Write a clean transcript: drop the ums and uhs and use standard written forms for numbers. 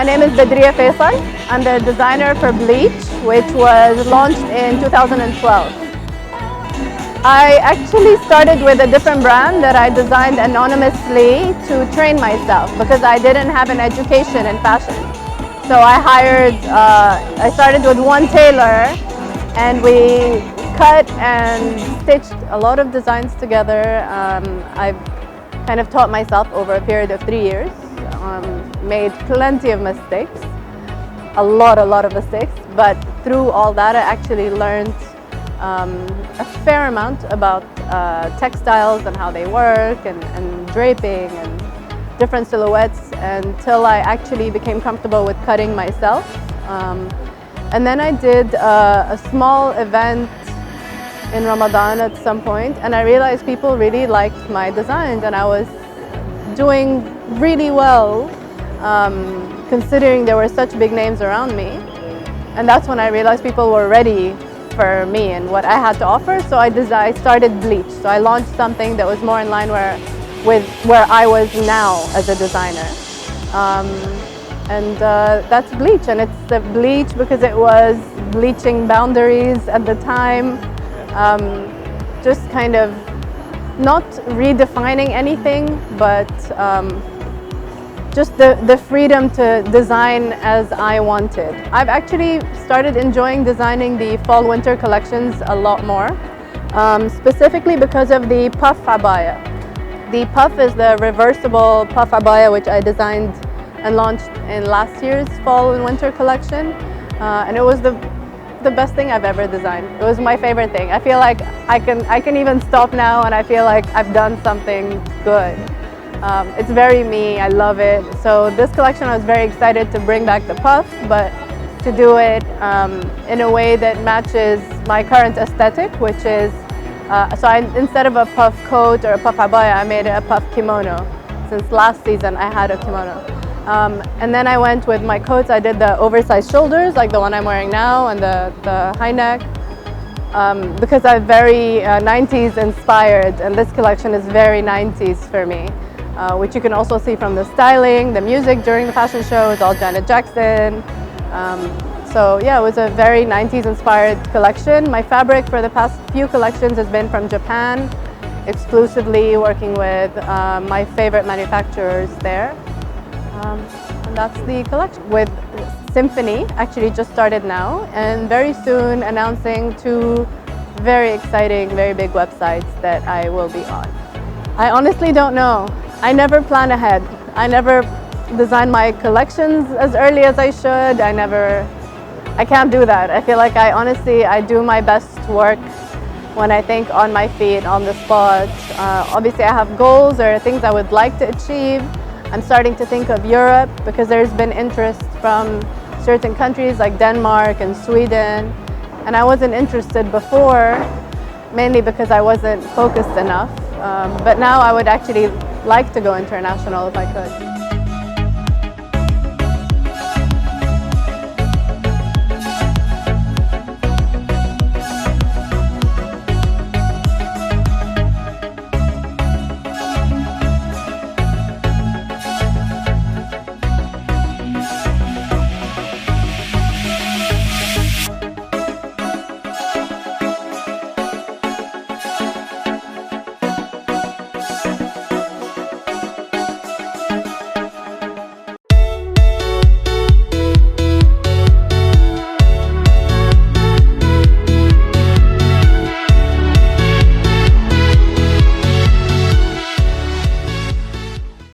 My name is Badriya Faisal. I'm the designer for Bleach, which was launched in 2012. I actually started with a different brand that I designed anonymously to train myself because I didn't have an education in fashion. So I started with one tailor and we cut and stitched a lot of designs together. I've kind of taught myself over a period of 3 years. Made plenty of mistakes, a lot of mistakes, but through all that I actually learned a fair amount about textiles and how they work and draping and different silhouettes until I actually became comfortable with cutting myself. And then I did a small event in Ramadan at some point and I realized people really liked my designs and I was doing really well considering there were such big names around me. And that's when I realized people were ready for me and what I had to offer. So I started Bleach. So I launched something that was more in line with where I was now as a designer. That's Bleach, and it's the Bleach because it was bleaching boundaries at the time. Just kind of not redefining anything, but just the freedom to design as I wanted. I've actually started enjoying designing the fall-winter collections a lot more, specifically because of the puff abaya. The puff is the reversible puff abaya which I designed and launched in last year's fall and winter collection, and it was the best thing I've ever designed. It was my favorite thing. I feel like I can even stop now and I feel like I've done something good. It's very me, I love it. So this collection I was very excited to bring back the puff, but to do it in a way that matches my current aesthetic, which is, instead of a puff coat or a puff abaya, I made it a puff kimono. Since last season I had a kimono. And then I went with my coats, I did the oversized shoulders, like the one I'm wearing now, and the high neck, because I'm very 90s inspired, and this collection is very 90s for me. Which you can also see from the styling, the music during the fashion show. It's all Janet Jackson. So yeah, it was a very 90s inspired collection. My fabric for the past few collections has been from Japan, exclusively working with my favorite manufacturers there. And that's the collection. With Symphony, actually just started now, and very soon announcing 2 very exciting, very big websites that I will be on. I honestly don't know. I never plan ahead. I never design my collections as early as I should. I can't do that. I feel like I do my best work when I think on my feet, on the spot. Obviously I have goals or things I would like to achieve. I'm starting to think of Europe because there's been interest from certain countries like Denmark and Sweden. And I wasn't interested before, mainly because I wasn't focused enough. But now I would actually like to go international if I could.